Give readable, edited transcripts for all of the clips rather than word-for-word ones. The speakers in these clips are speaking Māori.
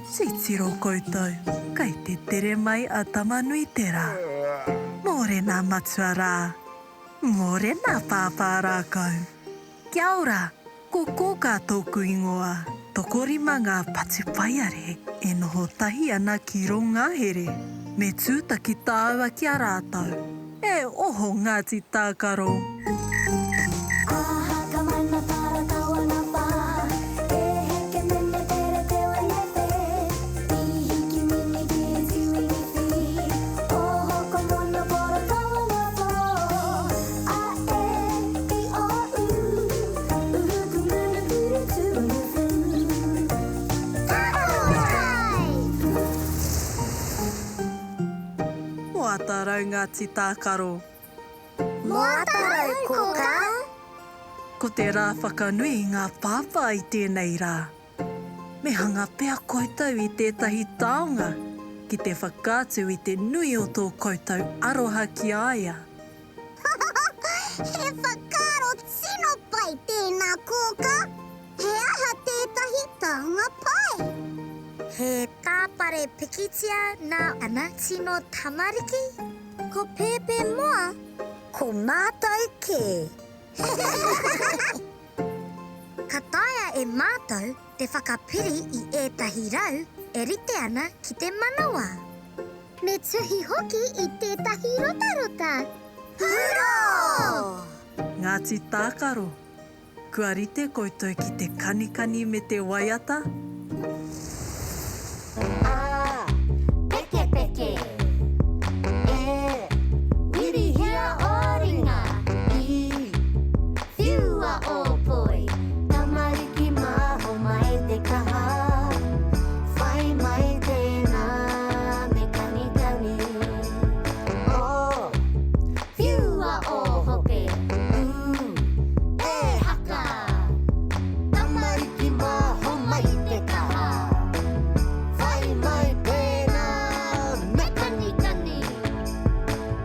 Sitsiro koutou, kai te tere mai a tamanui tera. Morena matsuara, morena pāpāra kau. Kia ora, ko kōka tōku ingoa. Tokorima ngā patupaiare e noho tahi ana ki ronga here. Me tūtaki tāua ki a rātau. E oho Ngāti Tākaro. Moa tarau Ngāti Tākaro. Moa tarau koka. Ko te rā whakanui ngā pāpā i tēnei rā. Me hanga pēr koutou i tētahi taonga, ki te whakātu i te nui o tō koutou aroha ki aia. He whakaro tino pai tēnā koka. He aha tētahi taonga pai. He tāpare pikitia nā ana tino tamariki. Ko pēpē moa, ko mātou ke. Ka taia e mātou te whakapiri i ētahi rau e rite ana ki te manawa. Me tuhi hoki i tētahi rotarota. Hurō! Ngāti Tākaro, kua rite koutou ki te kanikani me te waiata. Peke peke. Wirihia o ringa. I whiua o poi. Tamariki maho mai te kaha. Whai mai tēnā me kanikani. O whiua o hope. E haka. Tamariki maho mai te kaha. Whai mai tēnā me kanikani.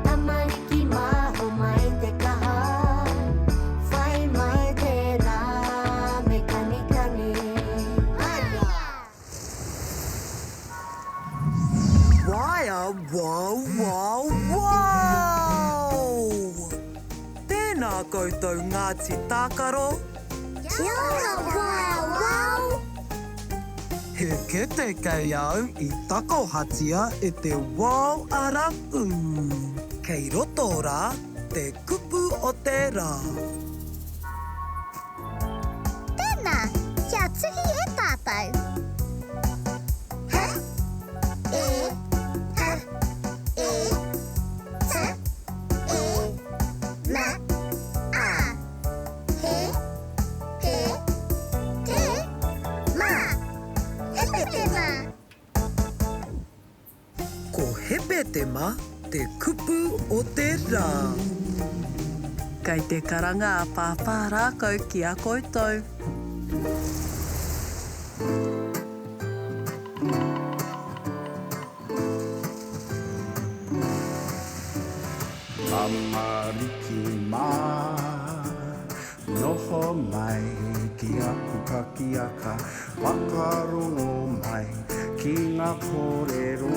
Tamariki maho mai te kaha. Whai mai tēnā me kanikani. Waia, wow, wow, wow! Tēnā koutou Ngāti Tākaro. Kia ora, wow, wow! He kete kei au i tako hatia e te wow ara Kei roto rā, te kupu o te rā. Tēnā, kia tuhi e tātou. Ha? E, ha, e, ta, e, ma, a. He, he, te, ma. Hepe te ma. Ko hepe te ma, te kupu o te rā. Kei te karanga a pāpā rākau ki a koutou. Tamariki mā, noho mai ki a pukakiaka, whakarongo mai ki ngā kōrero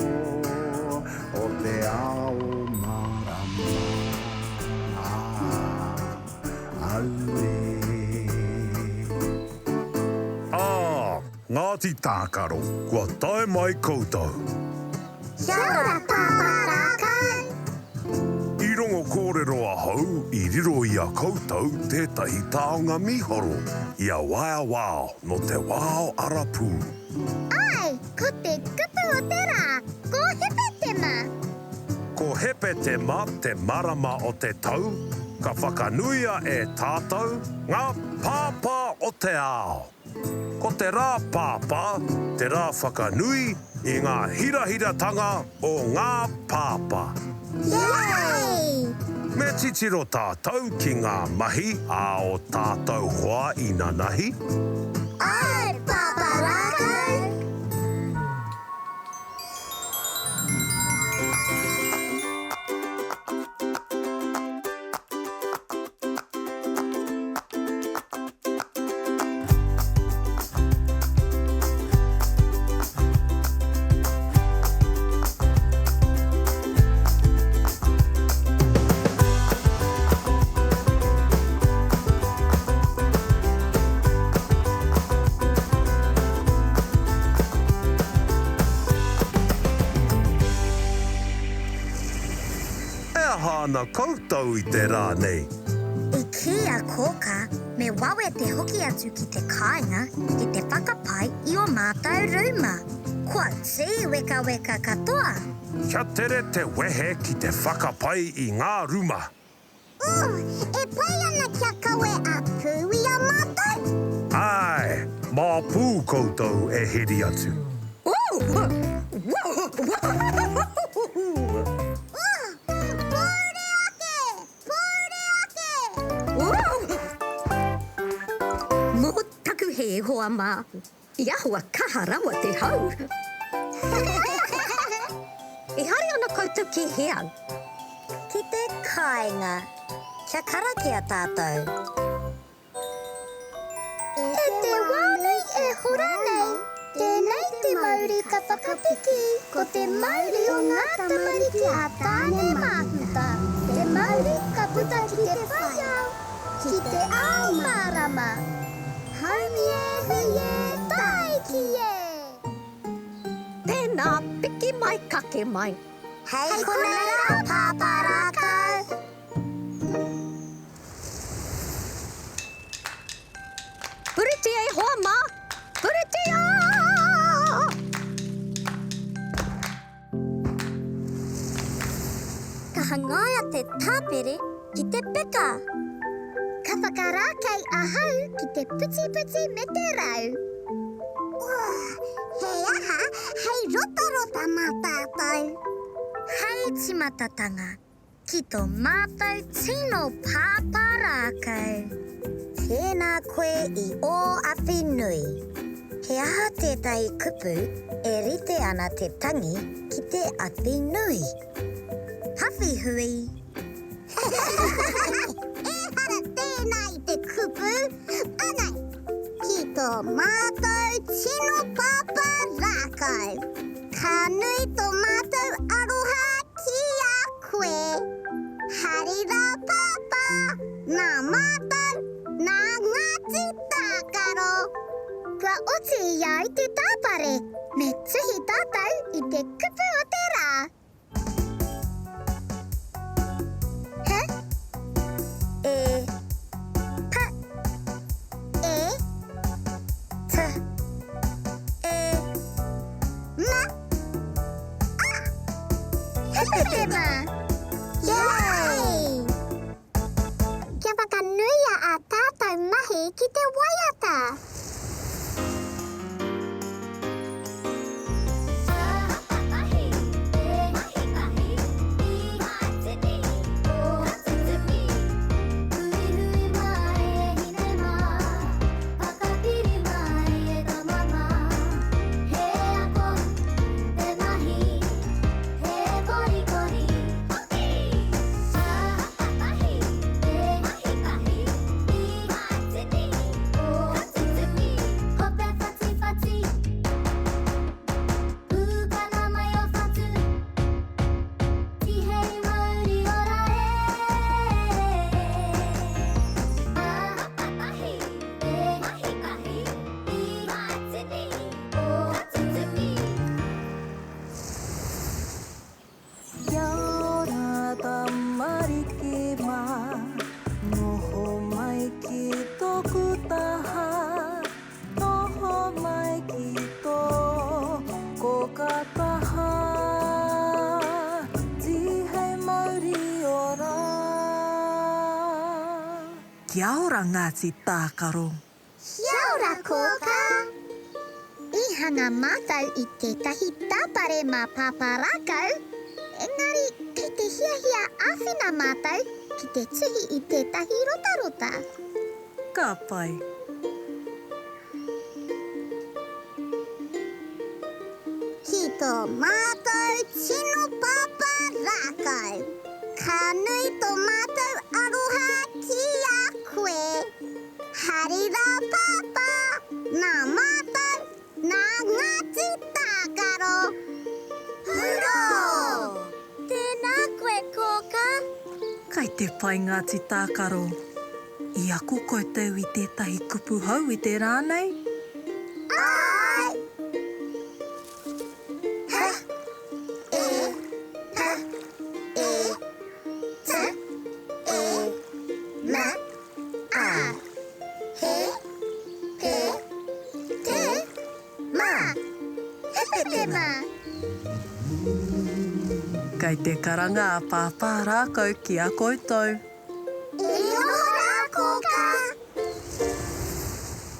o te ao marama. Aue. Ngāti Tākaro, kua tae mai koutou. Kia ora, pāpā rākau. I rongo kōrero a hau, i riro i a koutou tētahi taonga mihoro. Ia waia wao, no te wao arapu. Ai, ko te kupu o te rā, ko hepe te ma. Ko hepe te ma te marama o te tau, ka whakanuia e tātou, ngā pāpā o te ao. Ko te rā pāpā, te rā whakanui i ngā hirahiratanga o ngā pāpā. Yay! Me titiro tātou ki ngā mahi a o tātou hoa i ngā nahi. Ai, pāpā rākau. ana koutou I te rā nei. I kia koka, me wawe te hoki atu ki te kāinga ki te whakapai I o mātou ruma. Kua tī weka weka katoa. Kia tere te wehe ki te whakapai I ngā ruma. E pai ana kia kawe a pūi a mātou? Ai, mā pū koutou e hiri atu. Pōre ake! Pōre ake! Mō taku he hoa mā. I ahua kaha rawa te hau. E hari ana koutou ki hea. Ki te kāinga, kia karake a tātou. E te wānui e hora nei, tēnei te mauri ka whakapiki, ko te mauri o ngā tamariki a tāne māputa. Te mauri ka puta ki te whaiau, ki te ao mārama. Haumi e hui e, tai ki e. Tēnā piki mai kake mai. Hei kone rā pāparākau. Puriti e hoa mā. Puriti a! Ka hangaia te tāpere ki te peka. Ka whakarākei ahau ki te puti me te rau. Hei aha, hei rota mā tātou. Hei timatatanga, ki tō mātou tino pāparākau. Tēnā koe I o awhi nui. He aha tētai kupu e rite ana te tangi ki te awhi nui. Hawhi hui. E hara tēnā I te kupu. Anai, ki tō mātou tino pāparākau. Ka nui tō mātou aroha ki a koe. Harira pāpā, nā mātou, nā ngāti tākaro. Ka oti ia I te tāpare, me tuhi tātou I te kupu o te rā. He? E, pa, e, t, e, ma, a. Hepetema! Yay! Kia whakanuia a tātou mahi ki te waiata. Kia ora Ngāti Tākaro. Kia ora koka! I hanga mātou I tētahi tāpare mā pāparākau. Engari, kei te hiahia āwhina mātou ki te tuhi I tētahi rota. Ka pai. Ki tō mātou tino pāparākau. Ka nui tō mātou aroha ki a koe. Harira pāpā, nā mātou, nā ngāti tākaro. Hurō! Tēnā koe koka. Kai te pai Ngāti Tākaro. I ako koutou I tētahi kupu hau I te rānei. Ai! Ha! E! Pa! E! Ta! ヘペテマ Kei te karanga pāpā rākau ki a koutou. E ora koka.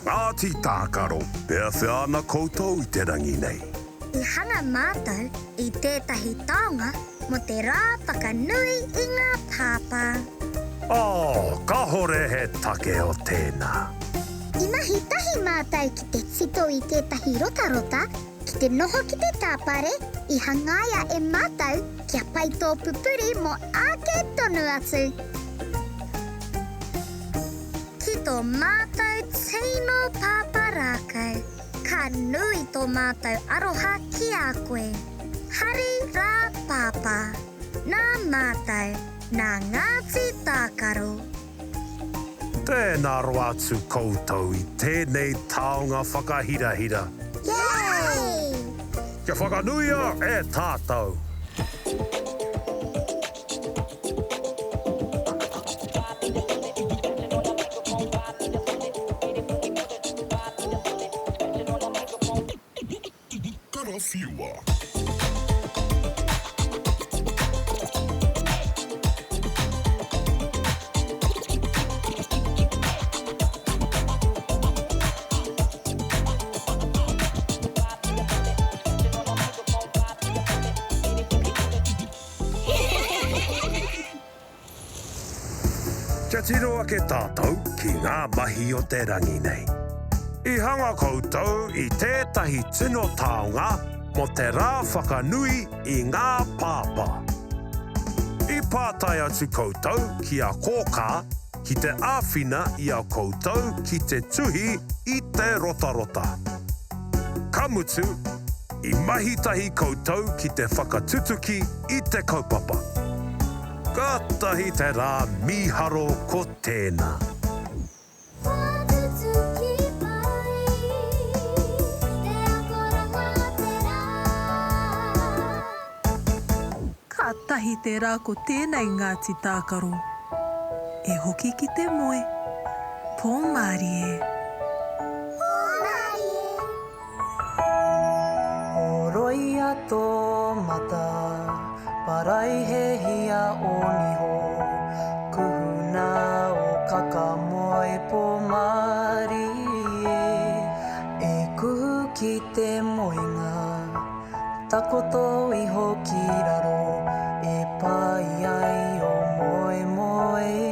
Āti tākaro, pēr whiana koutou I te rangi nei. I hanga mātou I tētahi taonga mo te rā whakanui I ngā pāpā. Ka hore he take o tēnā. I mahi tahi mātou ki te sito I tētahi rotarota, ki te noho ki te tāpare, I hangaia e mātou kia pai tō pupuri mo ake tonu atu. Ki tō mātou tino pāpā rākau, ka nui tō mātou aroha ki a koe. Hari rā pāpā, nā mātou, nā Ngāti Tākaro. Tēnā roa atu koutou I tēnei taonga whakahirahira. Yay! Kia whakanuia e tātou. Kia tiro ake tātou ki ngā mahi o te rangi nei. I hanga koutou I tētahi tino taonga mo te rā whakanui I ngā pāpā. I pātai atu koutou ki a kōkā ki te āwhina I a koutou ki te tuhi I te rotarota. Ka mutu, I mahitahi koutou ki te whakatutuki I te kaupapa. Ka tahi te rā miharo ko tēnā. Ka tahi te rā ko tēnei Ngāti Tākaro. E hoki ki te moe. Pō Māori e. Oroia tō mata, parai he hia o niho. Kuhuna o kakamoe pō Māori e. E kuhu ki te moenga, takoto iho ki raro. E pai ai o moe moe